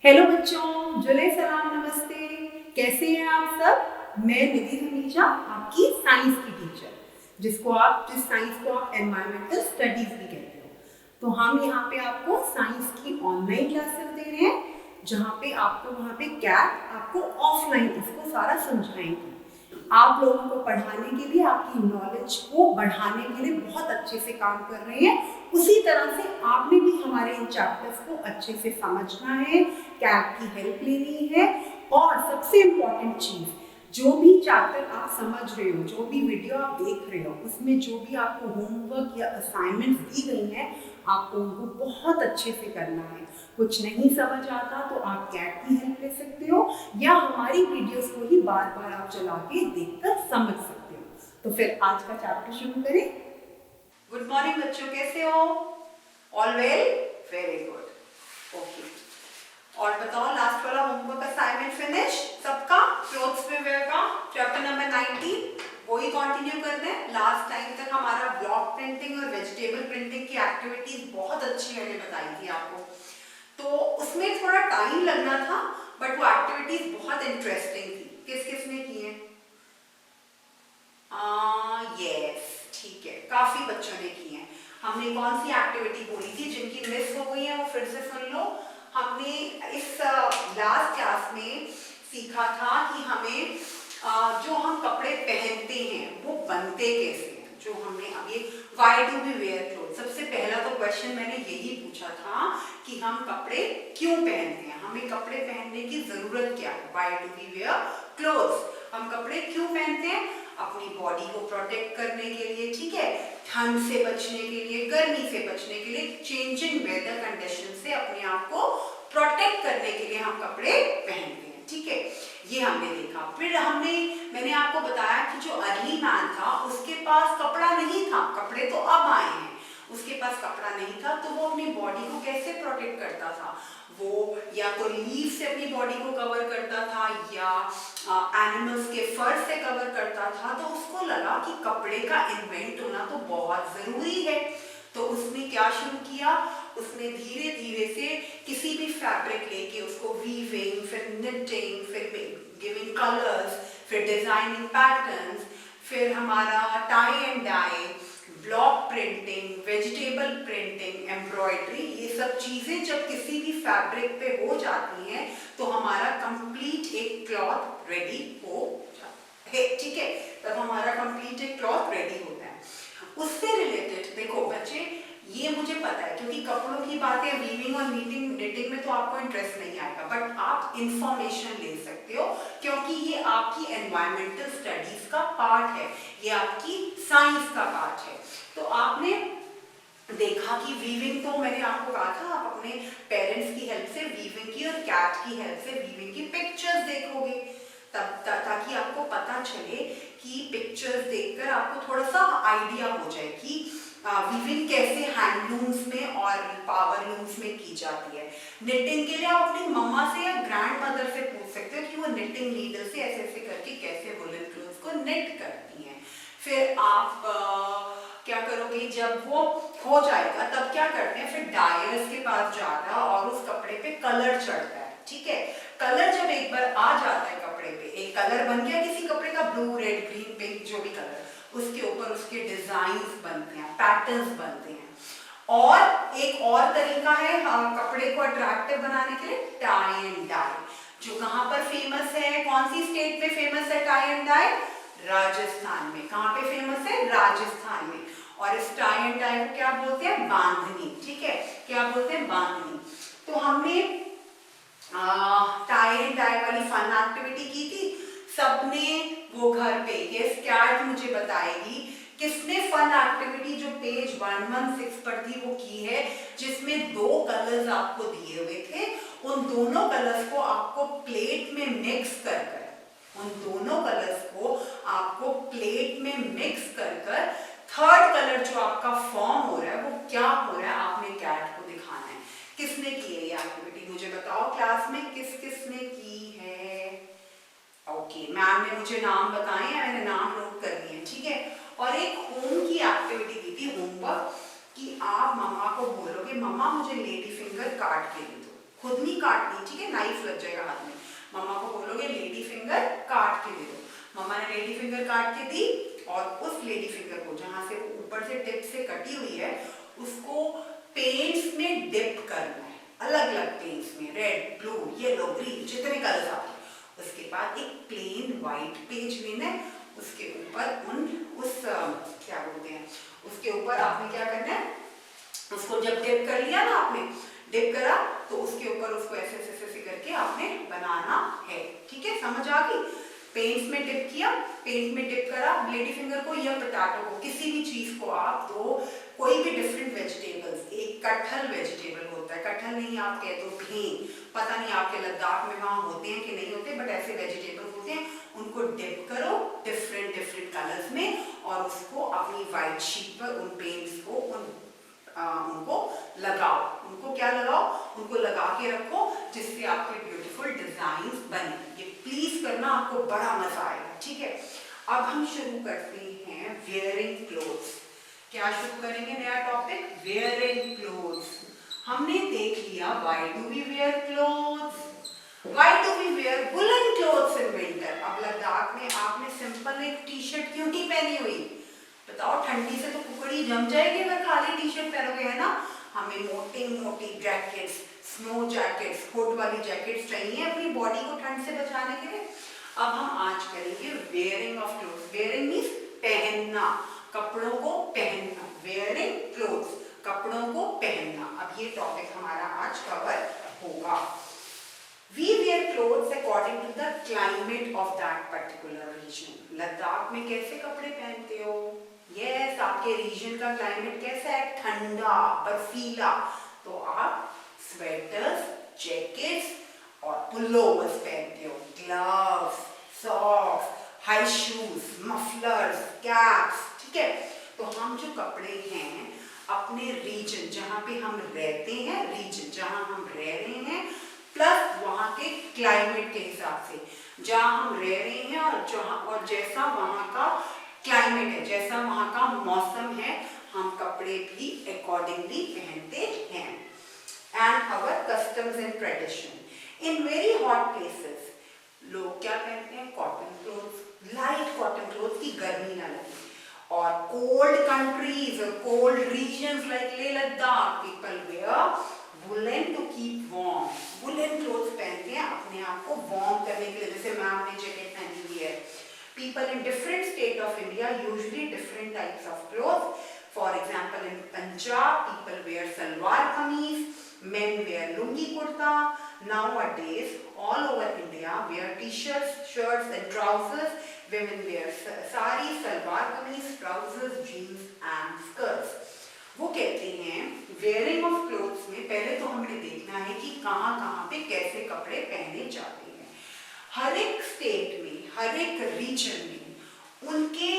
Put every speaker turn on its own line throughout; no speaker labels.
Hello बच्चों, जुले सलाम, नमस्ते। कैसे हैं आप सब? मैं निधि हमीजा, आपकी साइंस की टीचर, जिस साइंस को आप एनवायरमेंटल स्टडीज भी कहते हो। तो हम यहाँ पे आपको साइंस की ऑनलाइन क्लासेस दे रहे हैं, जहाँ पे आपको वहाँ पे कैट आपको ऑफलाइन इसको सारा समझाएंगे। आप लोगों को पढ़ाने के लिए, आपकी नॉलेज को बढ़ाने के लिए बहुत अच्छे से काम कर रहे हैं। उसी तरह से आपने भी हमारे इन चैप्टर्स को अच्छे से समझना है, कैट की हेल्प लेनी है। और सबसे इम्पॉर्टेंट चीज, जो भी चैप्टर आप समझ रहे हो, जो भी वीडियो आप देख रहे हो, उसमें जो भी आपको होमवर्क या असाइनमेंट्स दी गई हैं, आपको उनको बहुत अच्छे से करना है। कुछ नहीं समझ आता तो आप कैट की हेल्प ले सकते हो, या हमारी वीडियोस को ही बार बार आप चला के देखकर समझ सकते हो। तो फिर आज का चैप्टर शुरू करें। गुड मॉर्निंग बच्चों, कैसे हो? All well? Very good. Okay, और बताओ, लास्ट वाला होमवर्क असाइनमेंट फिनिश सबका? क्लोथ्स पे वेयर का चैप्टर नंबर 19 वही कंटिन्यू करते हैं। लास्ट टाइम तक हमारा ब्लॉक प्रिंटिंग और वेजिटेबल प्रिंटिंग की एक्टिविटीज बहुत अच्छी मैंने बताई थी आपको, तो उसमें थोड़ा टाइम लगना था, बट वो एक्टिविटीज बहुत इंटरेस्टिंग थी। किस किस ने की है? यस, ठीक है, काफी बच्चों ने की है। हमने कौन सी एक्टिविटी बोली थी? जिनकी मिस हो गई है वो फिर से सुन लो। हमने इस लास्ट क्लास में सीखा था कि हमें जो हम कपड़े पहनते हैं वो बनते कैसे हैं। जो हमने अभी why do we wear cloth, सबसे पहला तो क्वेश्चन मैंने यही पूछा था कि हम कपड़े क्यों पहनते हैं, हमें कपड़े पहनने की जरूरत क्या है। Why do we wear clothes, हम कपड़े क्यों पहनते हैं? अपनी बॉडी को प्रोटेक्ट करने के लिए, ठीक है, ठंड से बचने के लिए, गर्मी से बचने के लिए, चेंजिंग वेदर कंडीशन से अपने आप को प्रोटेक्ट करने के लिए हम कपड़े पहनते हैं, ठीक है। ये हमने देखा। फिर मैंने आपको बताया कि जो अर्ली मैन था उसके पास कपड़ा नहीं था, कपड़े तो अब आए हैं, उसके पास कपड़ा नहीं था, तो वो अपनी बॉडी को कैसे प्रोटेक्ट करता था? वो या तो लीव से अपनी बॉडी को कवर करता था, या एनिमल्स के फर से कवर करता था। तो उसको लगा कि कपड़े का इन्वेंट होना तो बहुत जरूरी है, तो उसने क्या शुरू किया? उसने धीरे धीरे से किसी भी फैब्रिक लेके उसको वीविंग, फिर निटिंग, फिर गिविंग कलर्स, फिर डिजाइनिंग पैटर्न्स, फिर हमारा tie and dye, block printing, vegetable printing, embroidery, ये सब चीजें जब किसी भी फैब्रिक पे हो जाती हैं तो हमारा कंप्लीट एक क्लॉथ रेडी हो जाता है, ठीक है। तब हमारा कंप्लीट एक क्लॉथ रेडी होता है। उससे रिलेटेड देखो बच्चे, ये मुझे पता है क्योंकि कपड़ों की बातें वीविंग और निटिंग में तो आपको इंटरेस्ट नहीं आएगा, बट आप इंफॉर्मेशन ले सकते हो क्योंकि ये आपकी एनवायरमेंटल स्टडीज का पार्ट है, ये आपकी साइंस का पार्ट है। तो आपने देखा कि वीविंग, तो मैंने आपको कहा था आप अपने पेरेंट्स की हेल्प से वीविंग की और कैट की हेल्प से वीविंग की पिक्चर्स देखोगे, तब ताकि आपको पता चले कि पिक्चर्स देखकर आपको थोड़ा सा आइडिया हो जाए कि वीविंग कैसे हैंडलूम्स में और पावर लूम्स में की जाती है। निटिंग के लिए आप अपनी मम्मा से या ग्रैंड मदर से पूछ सकते हो कि वो निटिंग नीडल से ऐसे ऐसे करके कैसे वुलन क्लोथ्स को निट करती हैं। फिर आप क्या करोगे? जब वो हो जाएगा तब क्या करते हैं, फिर डायर्स के पास जाता है और उस कपड़े पे कलर चढ़ता है, ठीक है। कलर जब एक बार आ जाता है कपड़े पे, एक कलर बन गया किसी कपड़े का, ब्लू, रेड, ग्रीन, पिंक, जो भी कलर, उसके ऊपर उसके डिजाइन्स बनते हैं, पैटर्न्स बनते हैं। और एक और तरीका है कपड़े को अट्रैक्टिव बनाने के लिए, टाई एंड डाई, जो कहाँ पर फेमस है, कौन सी स्टेट में फेमस है टाई एंड डाई? राजस्थान में। कहाँ पे फेमस है? राजस्थान में। और इस टाई एंड डाई को क्या बोलते हैं? बांधनी, ठीक है, क्या बोलते हैं? बांधनी। तो हमने टाई एंड डाई वाली फन एक्टिविटी की थी सबने, वो घर पे, ये कैट मुझे बताएगी किसने फन एक्टिविटी जो पेज 116 पर थी वो की है, जिसमें 2 कलर्स आपको दिए हुए थे, उन दोनों कलर्स को आपको प्लेट में मिक्स कर उन दोनों कलर्स को आपको प्लेट में मिक्स कर थर्ड कलर जो आपका फॉर्म हो रहा है वो क्या हो रहा है, आपने कैट को दिखाना है। किसने की है ये एक्टिविटी? मुझे बताओ क्लास में किस किसने की है? ओके, मैम ने मुझे नाम बताए हैं, मैंने नाम नोट कर लिए, ठीक है। और एक होम की एक्टिविटी दी थी, होमवर्क, कि आप मम्मा को बोलोगे मम्मा मुझे लेडी फिंगर काट के दे दो, खुद नहीं काटनी, ठीक है, नाइफ लग जाएगा हाथ में। मम्मा को बोलोगे लेडी फिंगर काट के दे दो। मम्मा ने लेडी फिंगर काट के दी और उस लेडी फिंगर को जहां से ऊपर से टिप से कटी हुई है उसको पेंट्स में डिप करना है, अलग अलग पेंट्स में, रेड, ब्लू, येलो, ग्रीन, जितने कलर्स आपके। उसके बाद एक प्लेन व्हाइट पेज लेना है, उसके ऊपर क्या बोलते हैं, उसके ऊपर आपने क्या करना है, उसको जब डिप कर लिया ना आपने, डिप करा तो उसके ऊपर उसको ऐसे ऐसे ऐसे करके आपने बनाना है, ठीक है, समझ आ गई। पेंट्स में डिप किया, पेंट में डिप करा लेडी फिंगर को या पोटैटो को, किसी भी चीज को आप दो, कोई भी डिफरेंट वेजिटेबल्स, एक कटहल वेजिटेबल होता है, कटहल नहीं आप कह दो भें, पता नहीं आपके लद्दाख में वहां होते हैं कि नहीं होते, बट ऐसे वेजिटेबल्स होते हैं, उनको डिप करो डिफरेंट डिफरेंट कलर्स में और उसको अपनी व्हाइट शीट पर उन पेंट्स को उनको लगाओ, उनको क्या लगाओ, उनको लगा के रखो जिससे आपके ब्यूटीफुल डिजाइन बने। ये प्लीज करना, आपको बड़ा मजा आएगा, ठीक है। अब हम शुरू करते हैं वेयरिंग क्लोथ्स। क्या शुरू करेंगे, नया टॉपिक, वेयरिंग क्लोथ्स। हमने देख लिया why do we wear clothes, why do we wear woollen clothes in winter. अब लद्दाख में आपने सिंपल एक टी शर्ट क्यों नहीं पहनी हुई, बताओ, ठंडी से तो कुकड़ी जम जाएगी अगर खाली टी शर्ट पहनोगे, है ना। हमें मोटी मोटी जैकेट्स, स्नो जैकेट्स, कोट वाली जैकेट्स चाहिए अपनी बॉडी को ठंड से बचाने के लिए। अब हम आज करेंगे wearing of clothes. Wearing means पहनना, कपड़ों को पहनना, वेयरिंग क्लोथ्स, कपड़ों को पहनना। अब ये टॉपिक हमारा आज कवर होगा। We wear clothes according to the climate of that particular region. Ladakh में कैसे कपड़े पहनते हो? Yes, आपके रीजन का क्लाइमेट कैसा है, ठंडा, बर्फीला, तो आप स्वेटर्स, जैकेट्स और पुलोवर्स पहनते हो, gloves, socks, high shoes, mufflers, caps, ठीक है। तो हम जो कपड़े हैं अपने रीजन जहाँ पे हम रहते हैं, रीजन जहाँ हम रह रहे हैं, प्लस वहाँ के क्लाइमेट के हिसाब से जहाँ हम रह रहे हैं और जैसा वहाँ का क्लाइमेट है, जैसा वहाँ का मौसम है, हम कपड़े भी अकॉर्डिंगली पहनते हैं। And our customs and tradition. In very hot places लोग क्या पहनते हैं, cotton clothes, light cotton clothes की गर्मी ना लगे। और कोल्ड कंट्रीज और cold regions like Leh Ladakh, people wear woollen to keep warm. Woollen clothes पहनते हैं अपने आप को वार्म करने के लिए, जैसे मैम ने जैकेट पहनी हुई है। People in different state of India usually different types of clothes. For example, in Punjab, people wear salwar kameez, men wear lungi kurta. Nowadays, all over India, wear t-shirts, shirts and trousers. Women wear sari, salwar kameez, trousers, jeans and skirts. वो कहते हैं wearing of clothes में पहले तो हमें देखना है कि कहाँ कहाँ पे कैसे कपड़े पहने जाते हैं। हर एक स्टेट में, हर एक रीजन में उनके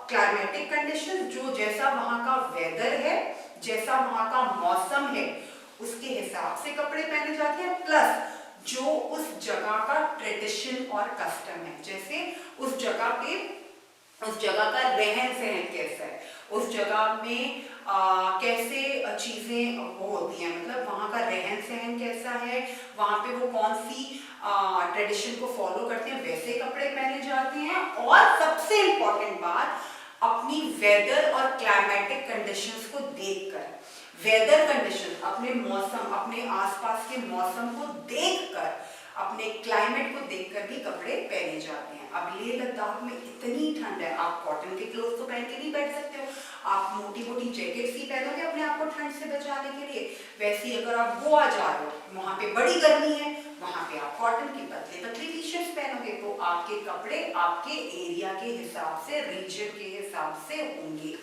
क्लाइमेटिक कंडीशन, जो जैसा वहाँ का वेदर है, जैसा वहाँ का मौसम है, उसके हिसाब से कपड़े पहने जाते हैं। प्लस जो उस जगह का ट्रेडिशन और कस्टम है, जैसे उस जगह का रहन सहन कैसा है, उस जगह में कैसे चीजें वो होती हैं, मतलब वहाँ का रहन सहन कैसा है, वहाँ पे वो कौन सी ट्रेडिशन को फॉलो करते हैं, वैसे कपड़े पहने जाते हैं। और सबसे इम्पोर्टेंट बात, अपनी वेदर और क्लाइमेटिक कंडीशंस को देखकर, वेदर कंडीशन, अपने मौसम, अपने आसपास के मौसम को देखकर, अपने क्लाइमेट को देखकर भी कपड़े पहने जाते हैं। अब लेह लद्दाख में इतनी ठंड है, आप कॉटन के क्लोथ तो पहन के नहीं बैठ सकते हो, आप मोटी मोटी जैकेट्स ही पहनोगे अपने आप को ठंड से बचाने के लिए। वैसे ही अगर आप गोवा जा रहे हो, वहाँ पे बड़ी गर्मी है, वहाँ पे आप कॉटन की पतली पतली टी शर्ट्स पहनोगे, तो आपके कपड़े आपके एरिया के हिसाब से, रीजन के हिसाब से होंगे।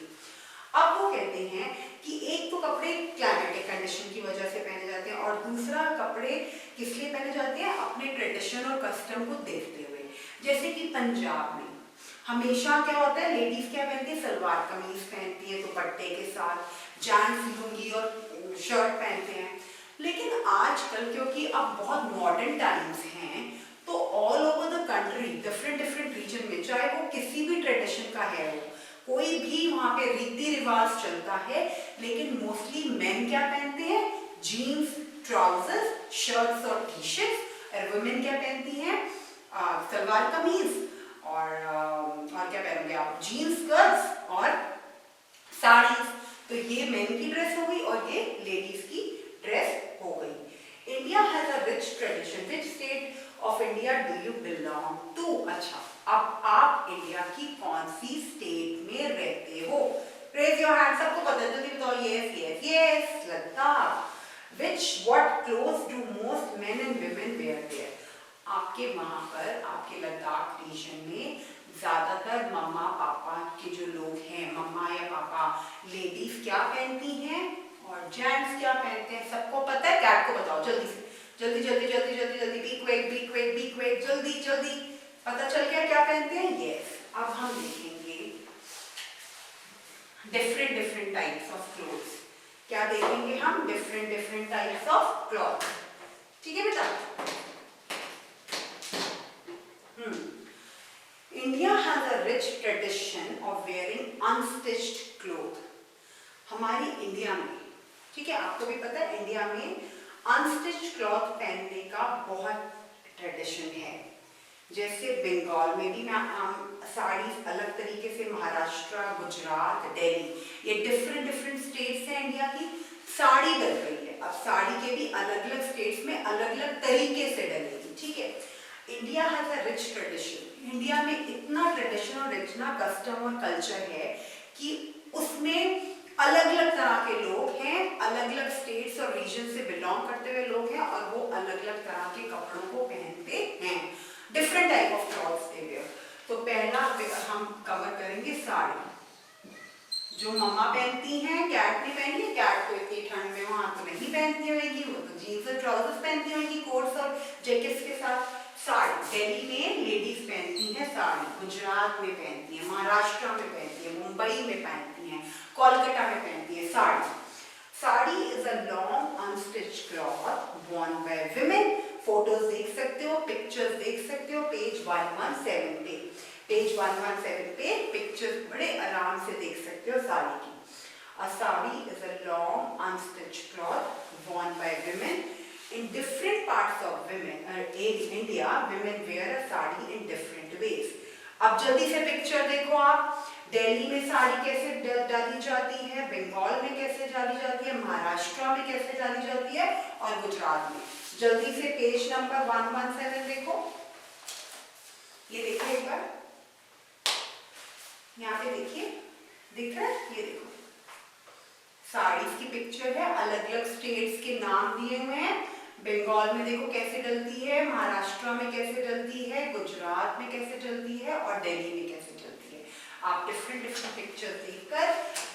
अब वो कहते हैं कि एक तो कपड़े क्लाइमेटिक कंडीशन की वजह से पहने जाते हैं और दूसरा कपड़े किस लिए पहने जाते हैं, अपने ट्रेडिशन और कस्टम को देखते हुए। जैसे कि पंजाब में हमेशा क्या होता है, लेडीज क्या पहनती है, सलवार कमीज पहनती है दुपट्टे के साथ, जेंट्स लुंगी और शर्ट पहनते हैं। लेकिन आजकल क्योंकि अब बहुत मॉडर्न टाइम्स हैं, तो all over the country different different region में, चाहे वो किसी भी ट्रेडिशन का है, वो कोई भी वहाँ पे रीति रिवाज चलता है, लेकिन मोस्टली मेन क्या पहनते हैं, जीन्स, ट्राउजर्स, शर्ट्स और टी शर्ट्स, और वुमेन क्या पहनती हैं, सलवार कमीज और क्या पहनोगे आप, जीन्स, स्कर्ट्स और साड़ीज। तो ये मेन की ड्रेस हो गई और ये लेडीज की ड्रेस हो गई। India has a rich tradition, which state of India do you belong to? अच्छा, अब आप इंडिया की कौन सी स्टेट में रहते हो? रेज योर हैंड, सबको पता है, जल्दी बताओ। Yes yes yes, Ladakh. Which what clothes do most men and women wear there? आपके वहां पर, आपके लद्दाख रीजन में ज्यादातर मम्मा पापा के जो लोग हैं, मम्मा या पापा, लेडीज क्या पहनती हैं और जेंट्स क्या पहनते हैं? सबको पता है? कैट को बताओ जल्दी से, जल्दी जल्दी जल्दी जल्दी जल्दी, be quick be quick be quick, जल्दी जल्दी। पता चल गया क्या पहनते हैं? यस। अब हम देखेंगे different different types of clothes. क्या देखेंगे हम? Different different types of cloth. ठीक है बेटा? India has a rich tradition of wearing unstitched cloth. हमारी इंडिया में, ठीक है, आपको भी पता है, इंडिया में अनस्टिच्ड क्लॉथ पहनने का बहुत ट्रेडिशन है। जैसे बंगाल में भी साड़ी अलग तरीके से, महाराष्ट्र, गुजरात, दिल्ली, ये डिफरेंट डिफरेंट स्टेट्स हैं इंडिया की, साड़ी डल रही है। अब साड़ी के भी अलग अलग स्टेट्स में अलग अलग तरीके से डलेगी। ठीक है? India has a rich tradition. India में इतना ट्रेडिशन और इतना कस्टम और कल्चर है कि उसमें अलग अलग तरह के लोग हैं, अलग अलग स्टेट्स और रीजन से बिलोंग करते हुए लोग हैं, और वो अलग अलग तरह के कपड़ों को पहनते हैं। Different type of clothes they wear. तो पहला हम कवर करेंगे साड़ी, जो मम्मा पहनती हैं। कैट ने पहनी है, कैट को इतनी ठंड में वहां तो नहीं पहनती होगी, वो तो जीन्स और ट्राउजर्स पहनती होगी कोट्स और जैकेट्स के साथ। साड़ी दिल्ली में लेडीज पहनती हैं साड़ी, गुजरात में पहनती हैं, महाराष्ट्र में पहनती है, मुंबई में पहनती हैं, कोलकाता में पहनती है sari. Sari is a long unstitched cloth worn by women। Photos देख सकते हो, पिक्चर्स देख सकते हो पेज 117 पे। पेज 117 पे पिक्चर्स बड़े आराम से देख सकते हो साड़ी की। A sari is a long unstitched cloth worn by women in different parts of India. Women wear a sari in different ways. अब जल्दी से पिक्चर देखो आप। दिल्ली में साड़ी कैसे डाली जाती है, बंगाल में कैसे डाली जाती है, महाराष्ट्र में कैसे डाली जाती है, और गुजरात में। जल्दी से पेज नंबर 117 देखो। ये देखिए एक बार, यहाँ पे देखिए, दिख रहा है? ये देखो साड़ीज की पिक्चर है, अलग अलग स्टेट्स के नाम दिए हुए हैं। बंगाल में देखो कैसे डलती है, महाराष्ट्र में कैसे डलती है, गुजरात में कैसे डलती है, और दिल्ली में कैसे डलती है। आप डिफरेंट डिफरेंट पिक्चर देखकर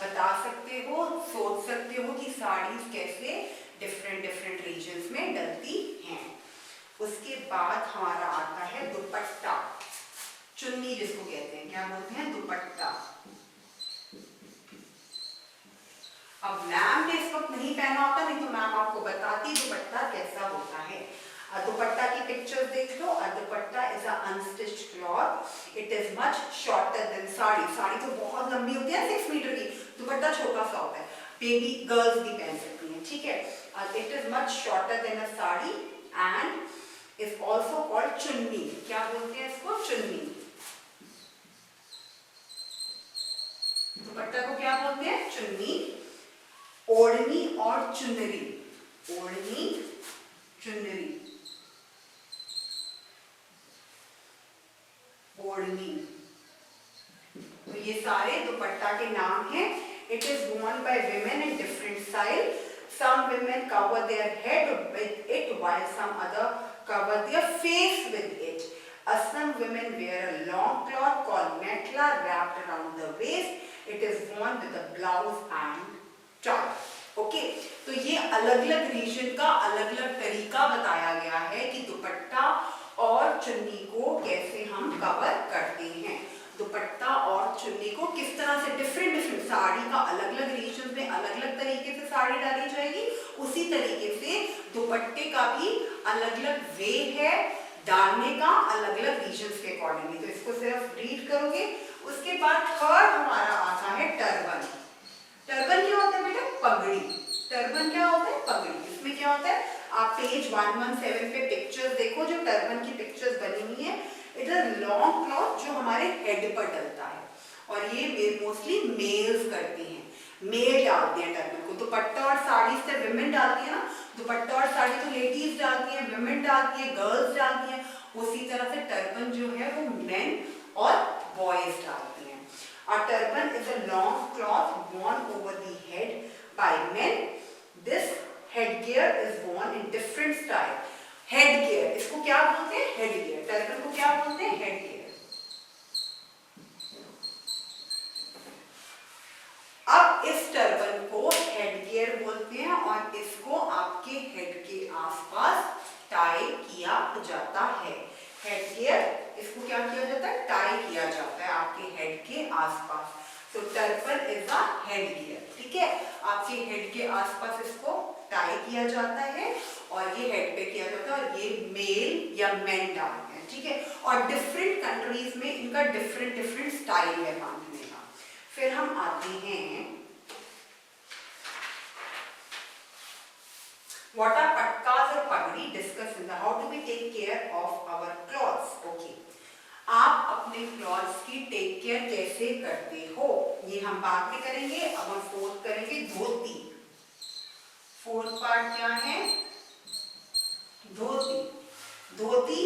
बता सकते हो, सोच सकते हो कि साड़ीज कैसे डिफरेंट डिफरेंट रीजन्स में डलती हैं। उसके बाद हमारा आता है दुपट्टा, चुन्नी जिसको कहते हैं, क्या बोलते हैं? दुपट्टा। अब मैम ने इस वक्त नहीं पहना होता, नहीं तो मैम आपको बताती दुपट्टा कैसा होता है। दुपट्टा की पिक्चर्स देख लो। Dupatta is a unstitched cloth. It is much shorter than sari. Sari तो बहुत लंबी होती है 6 मीटर की, दुपट्टा छोटा सा होता है, बेबी गर्ल्स भी पहन सकती हैं। ठीक है? It is much shorter then a sari and is also called चुन्नी। क्या बोलते हैं इसको? चुन्नी। दुपट्टा को क्या बोलते हैं? चुन्नी। ओढ़नी और चुनरी, ओढ़नी, चुनरी, ओढ़नी, तो ये सारे दुपट्टा के नाम हैं। It is worn by women in different style. Some women cover their head with it while some other cover their face with it. Some women wear a long cloth called metla wrapped around the waist. It is worn with a blouse and top. Okay, तो ये अलग अलग reason का अलग अलग तरीका बताया गया है कि दुपट्टा और चुन्नी को कैसे हम कवर करते हैं। दुपट्टा और चुन्नी को किस तरह से डिफरेंट डिफरेंट, साड़ी का अलग अलग रीजन में अलग अलग तरीके से साड़ी डाली जाएगी, उसी तरीके से दुपट्टे का भी अलग अलग वे है डालने का, अलग अलग रीजन्स के अकॉर्डिंगली। तो इसको सिर्फ रीड करोगे। उसके बाद थर्ड हमारा आता है टर्बन। टर्बन क्या होता है बेटा? पगड़ी। टर्बन क्या होता है? पगड़ी। इसमें क्या होता है? आप पेज 117 पे पिक्चर्स देखो, जो टर्बन की पिक्चर्स बनी हुई है। इट इज लॉन्ग क्लॉथ जो हमारे हेड पर डलता है, और ये मोस्टली मेल्स करते हैं, मेल डालते हैं टर्बन को। दुपट्टा और साड़ी से विमेन डालती है ना, दुपट्टा और साड़ी तो लेडीज डालती हैं, विमेन डालती है, गर्ल्स डालती हैं। उसी तरह से टर्बन जो है वो मेन और बॉयज डालते हैं। A turban is a long cloth worn over the head by men. This headgear is worn in different style. Headgear, इसको क्या बोलते हैं? Headgear. टर्बन को क्या बोलते हैं? Headgear. अब इस टर्बन को हेडगियर बोलते हैं, और इसको आपके हेड के आसपास टाई किया जाता है। हेडगियर, इसको क्या किया जाता है? टाई किया जाता है आपके हेड के आसपास। तो टर्बन इज अ हेडगियर, ठीक है। आपके हेड के आसपास इसको टाई किया जाता है, और ये हेड पे किया जाता है, और ये मेल या मेन डालते हैं, ठीक है। और डिफरेंट कंट्रीज में इनका डिफरेंट स्टाइल है बांधने का। फिर हम आते हैं what are patkas और पगड़ी, discuss in the how to be take care of our clothes. Okay, आप अपने क्लॉथ्स की टेक केयर कैसे करते हो, ये हम बाद में करेंगे। अब हम फोर्थ करेंगे धोती। फोर्थ पार्ट क्या है? धोती। धोती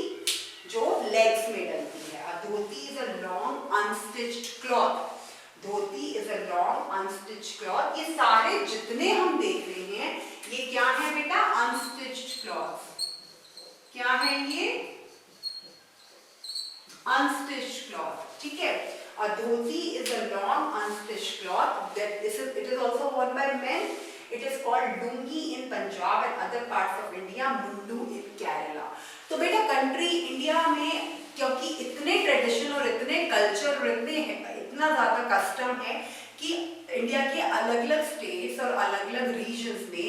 जो लेग्स में डलती है। A dhoti is a long unstitched cloth. Dhoti is a long unstitched cloth. ये सारे जितने हम देख रहे हैं ये क्या है बेटा? Unstitched cloth. क्या है ये? अनस्टिच्ड क्लॉथ, ठीक है। A dhoti is a long unstitched cloth that it is also worn by men. It is called lungi in Punjab and other parts of India, mundu in Kerala. तो बेटा country India में क्योंकि इतने tradition और इतने culture और इतना ज्यादा कस्टम है कि इंडिया के अलग अलग स्टेट्स और अलग अलग रीजन्स में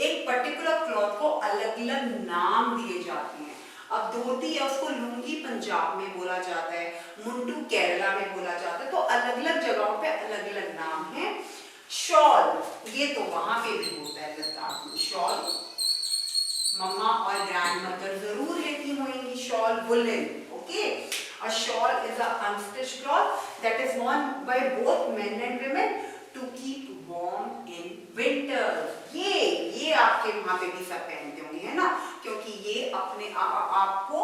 एक पर्टिकुलर क्लॉथ को अलग अलग नाम दिए जाते हैं। अब धोती है उसको लुंगी पंजाब में बोला जाता है, मुंडू केरला में बोला जाता है, तो अलग अलग जगहों पे अलग अलग नाम है। शॉल, ये तो वहां पे भी होता है लद्दाख में। शॉल मम्मा और ग्रैंडमदर जरूर लेती होंगी shawl, woollen, okay. A shawl is a unstitched cloth that is worn by both men and women to keep warm in winter. ये आपके वहां पे भी सब पहनते होंगे, है ना, क्योंकि ये अपने आपको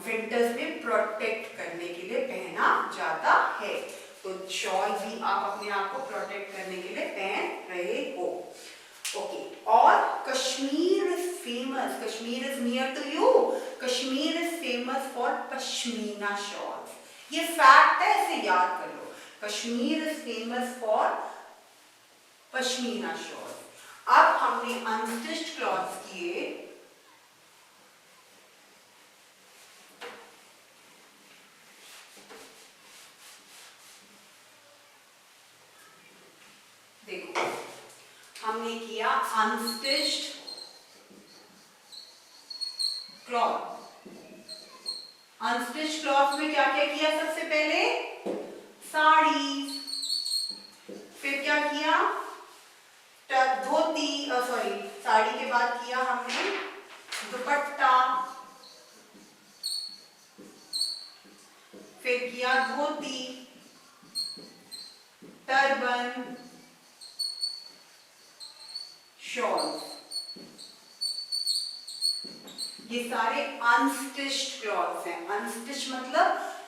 विंटर्स में प्रोटेक्ट करने के लिए पहना जाता है। तो शॉल भी आप अपने आप को प्रोटेक्ट करने के लिए पहन रहे हो, ओके। और Kashmir is famous, Kashmir is near to you, Kashmir is famous for pashmina shawls. ये फैक्ट है, इसे याद कर लो। Kashmir is famous for pashmina shawls. अब हमने अनस्टिच्ड क्लॉथ्स किए, देखो हमने किया अनस्टिच्ड क्लॉथ। अनस्टिच्ड क्लॉथ में क्या क्या किया? सबसे पहले साड़ी, फिर क्या किया? धोती, सॉरी साड़ी के बाद किया हमने दुपट्टा, फिर किया धोती, टर्बन, शॉल। ये सारे अनस्टिच्ड क्लॉथ्स हैं। अनस्टिच मतलब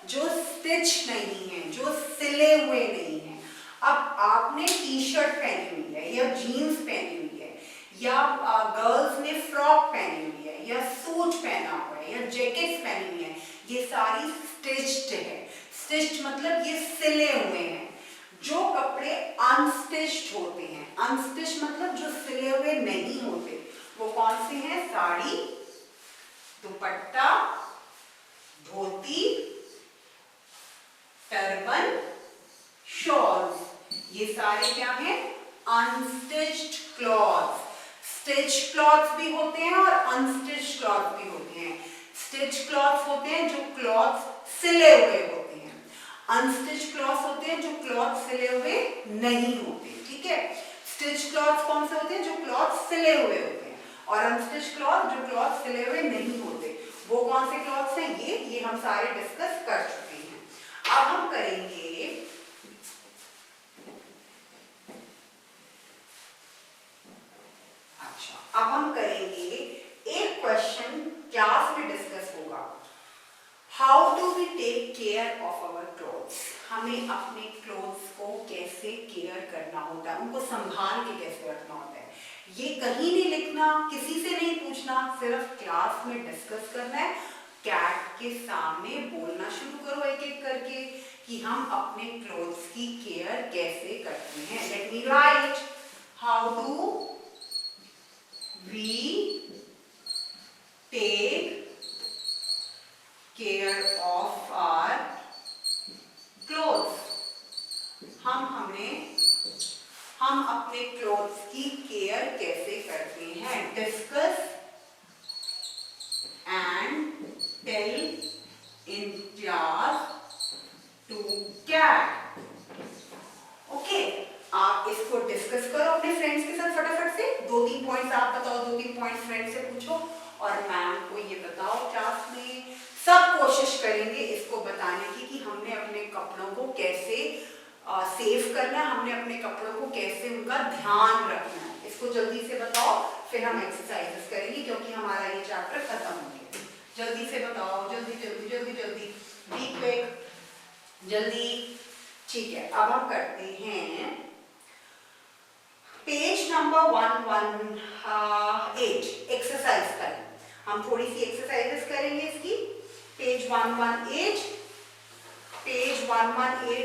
जो स्टिच नहीं है, जो सिले हुए नहीं है। अब आपने टी शर्ट पहनी हुई है या जीन्स पहनी हुई है या गर्ल्स ने फ्रॉक पहनी हुई है या सूट पहना हुआ है या जैकेट्स पहनी हुई है, ये सारी स्टिच्ड है। स्टिच्ड मतलब ये सिले हुए हैं। जो कपड़े अनस्टिच्ड होते हैं, अनस्टिच्ड मतलब जो सिले हुए नहीं होते, वो कौन से हैं? साड़ी, दुपट्टा, धोती, टर्बन, शॉल्स। ये सारे क्या हैं? Unstitched clothes. स्टिच्ड क्लॉथ्स भी होते हैं और अनस्टिच्ड क्लॉथ भी होते हैं। स्टिच्ड क्लॉथ्स होते हैं जो क्लॉथ्स सिले हुए होते हैं, अनस्टिच्ड क्लॉथ्स होते हैं जो क्लॉथ सिले हुए नहीं होते, ठीक है। स्टिच क्लॉथ्स कौन से होते हैं? जो क्लॉथ सिले हुए होते हैं, और अनस्टिच क्लॉथ जो क्लॉथ सिले हुए नहीं होते, वो कौन से क्लॉथ्स हैं? ये हम सारे डिस्कस कर चुके हैं। अब हम करेंगे अब हम करेंगे एक क्वेश्चन क्लास में डिस्कस होगा, how do we take care of our clothes. हमें अपने क्लोथ्स को कैसे केयर करना होता है, उनको संभाल के कैसे रखना होता है। ये कहीं नहीं लिखना, किसी से नहीं पूछना, सिर्फ क्लास में डिस्कस करना है। कैट के सामने बोलना शुरू करो एक एक करके कि हम अपने क्लोथ्स की केयर कैसे करते हैं। Let me right, how do we take care of our clothes। हम अपने क्लोथ्स की केयर कैसे करते हैं। Discuss and tell in class to cat. Okay, आप इसको डिस्कस करो अपने फ्रेंड्स के साथ फटाफट से। 2-3 पॉइंट्स आप बताओ, 2-3 पॉइंट्स फ्रेंड से पूछो और मैम को ये बताओ क्लास में। सब कोशिश करेंगे इसको बताने की कि हमने अपने कपड़ों को कैसे सेव करना है, हमने अपने कपड़ों को कैसे उनका ध्यान रखना है। इसको जल्दी से बताओ, फिर हम एक्सरसाइजेस करेंगे क्योंकि हमारा ये चैप्टर खत्म हो गया। जल्दी से बताओ, जल्दी जल्दी जल्दी जल्दी, बी क्विक, जल्दी। ठीक है, अब हम करते हैं पेज नंबर 118 एक्सरसाइज करें। हम थोड़ी सी एक्सरसाइजेस करेंगे इसकी। पेज 118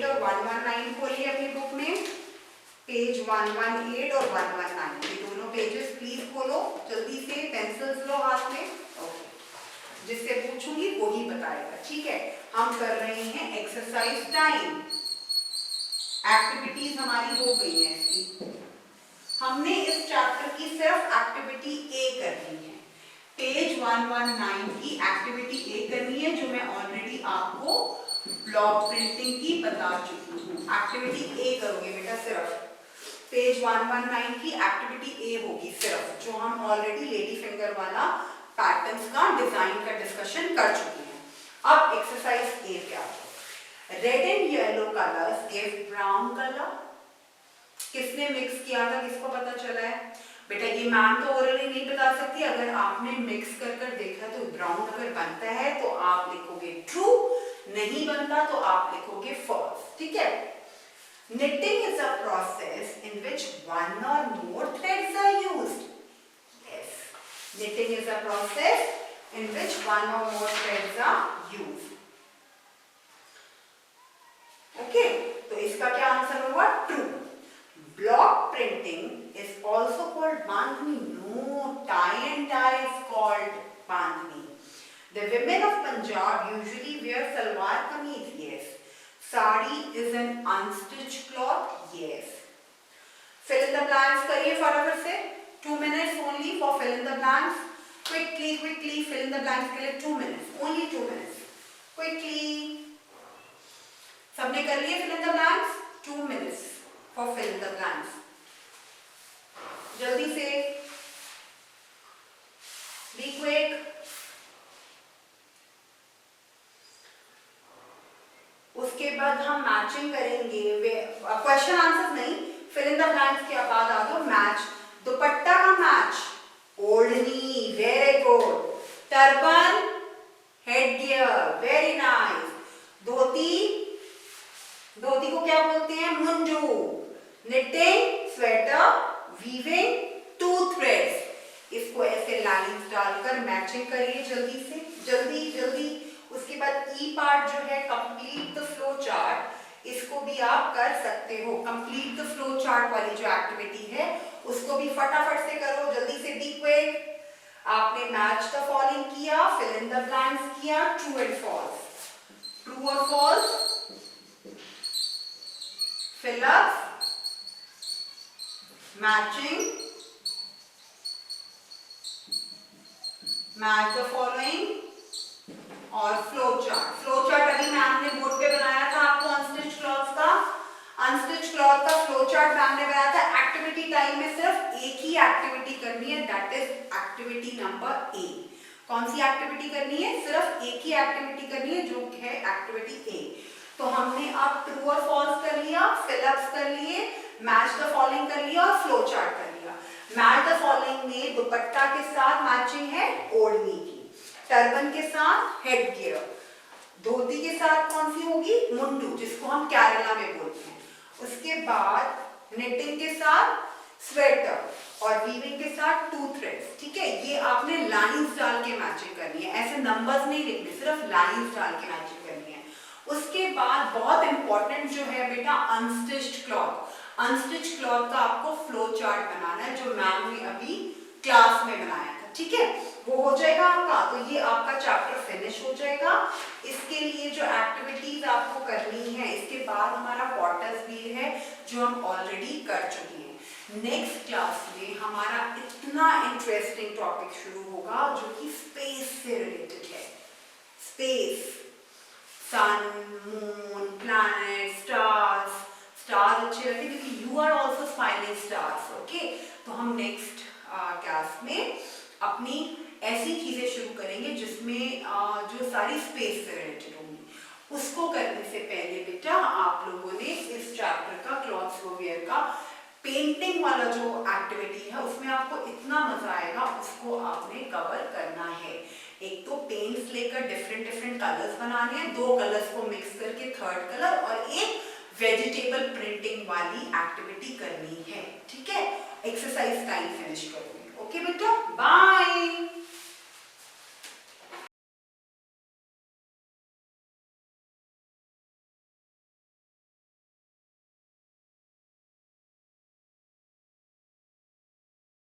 और 119 खोलिए अपनी बुक में। पेज 118 और 119 ये दोनों पेजेस प्लीज खोलो जल्दी से, पेंसिल्स लो हाथ में। ओके, जिससे पूछूंगी वही बताएगा। ठीक है, हम कर रहे हैं एक्सरसाइज टाइम। एक्टिविटीज हमारी हो गई है इसकी। हमने इस चैप्टर की सिर्फ एक्टिविटी ए करनी है। पेज 119 की एक्टिविटी ए करनी है, जो मैं ऑलरेडी आपको ब्लॉक प्रिंटिंग की बता चुकी हूँ। एक्टिविटी ए करोगे बेटा सिर्फ। पेज 119 की एक्टिविटी ए होगी सिर्फ, जो हम ऑलरेडी लेडी फिंगर वाला पैटर्न्स का डिजाइन का डिस्कशन कर चुके हैं। अब एक्सरसाइज ए क्या है? Red and yellow colours give brown colour. किसने मिक्स किया था, किसको पता चला है? बेटा ये मैम तो ओरली नहीं बता सकती, अगर आपने मिक्स कर कर देखा तो ब्राउन अगर बनता है तो आप लिखोगे ट्रू, नहीं बनता तो आप लिखोगे फॉल्स। ठीक है। Knitting is a process in which one or more threads are used. Yes, knitting is a process in which one or more threads are used. Okay, तो इसका क्या आंसर होगा? True. Block printing is also called bandhani. No, tie and dye is called bandhani. The women of Punjab usually wear salwar kameez. Yes. Sari is an unstitched cloth. Yes. Fill in the blanks करिए फटाफट से। 2 minutes only for fill in the blanks. Quickly fill in the blanks के लिए 2 minutes. Only 2 minutes. Quickly. सबने कर लिए fill in the blanks? 2 minutes for fill in the blanks. जल्दी से। Be quick. उसके बाद हम मैचिंग करेंगे। क्वेश्चन आंसर नहीं, फिल इन द ब्लैंक्स के बाद आ दो मैच। दुपट्टा का मैच, ओढ़नी, very good. Turban, head gear, very nice. Dhoti, dhoti को क्या बोलते हैं? मुंजू। Knitting, sweater, weaving, two threads. इसको ऐसे लाइंस डालकर मैचिंग करिए जल्दी से, जल्दी जल्दी। उसके बाद ई पार्ट जो है कंप्लीट द फ्लो चार्ट, इसको भी आप कर सकते हो। कंप्लीट द फ्लो चार्ट वाली जो एक्टिविटी है उसको भी फटाफट से करो जल्दी से। Be quick. आपने मैच द फॉलोइंग किया, फिल इन द ब्लैंक्स किया, ट्रू एंड फॉल्स। ट्रू और false, fill up, matching, match the following और फ्लो चार्ट। फ्लो चार्ट अभी मैम ने बोर्ड पे बनाया था आपको अनस्टिच क्लॉथ का। अनस्टिच क्लॉथ का फ्लो चार्ट मैम ने बनाया था। एक्टिविटी टाइम में सिर्फ एक ही एक्टिविटी करनी है, that is activity number A. कौन सी एक्टिविटी करनी है? सिर्फ एक ही एक्टिविटी करनी है जो है एक्टिविटी ए। तो हमने अब ट्रू और फॉल्स कर लिया, फिलअप्स कर लिए, मैच द फॉलोइंग कर लिया और फ्लो चार्ट कर लिया। मैच द फॉलोइंग में दुपट्टा के साथ मैचिंग है ओढ़नी की, टर्बन के साथ हेड गियर, धोती के साथ कौन सी होगी? मुंडू, जिसको हम केरला में बोलते हैं। उसके बाद निटिंग के साथ स्वेटर और वीविंग के साथ टू थ्रेड्स। ठीक है, ये आपने लाइंस डाल के मैचिंग करनी है, ऐसे नंबर्स नहीं लिखने, सिर्फ लाइंस डाल के मैचिंग करनी है। उसके बाद बहुत इंपॉर्टेंट जो है बेटा अनस्टिच्ड क्लॉथ। अनस्टिच्ड क्लॉथ का आपको फ्लो चार्ट बनाना है जो मैम ने अभी क्लास में बनाया था। ठीक है, वो हो जाएगा आपका, तो ये आपका चैप्टर फिनिश हो जाएगा। इसके लिए जो एक्टिविटीज आपको करनी है, इसके बाद हमारा पॉटर्स व्हील है जो हम ऑलरेडी कर चुके हैं। नेक्स्ट क्लास में हमारा इतना इंटरेस्टिंग टॉपिक शुरू होगा जो कि स्पेस से रिलेटेड है। Space, sun, moon, planet, stars. Stars अच्छे रहते हैं क्योंकि you are also smiling stars. Okay, तो हम नेक्स्ट क्लास में अपनी ऐसी चीजें शुरू करेंगे जिसमें जो सारी स्पेस से रिलेटेड होंगी। उसको करने से पहले बेटा आप लोगों ने इस चैप्टर का क्लॉथ्स फॉर वियर का पेंटिंग वाला जो एक्टिविटी है उसमें आपको इतना मजा आएगा, उसको आपने कवर करना है। एक तो पेंट्स लेकर डिफरेंट कलर्स बनाने हैं, 2 कलर्स को मिक्स करके थर्ड कलर, और एक वेजिटेबल प्रिंटिंग वाली एक्टिविटी करनी है। ठीक है, एक्सरसाइज टाइम फिनिश करूंगी। ओके बेटा, बाय।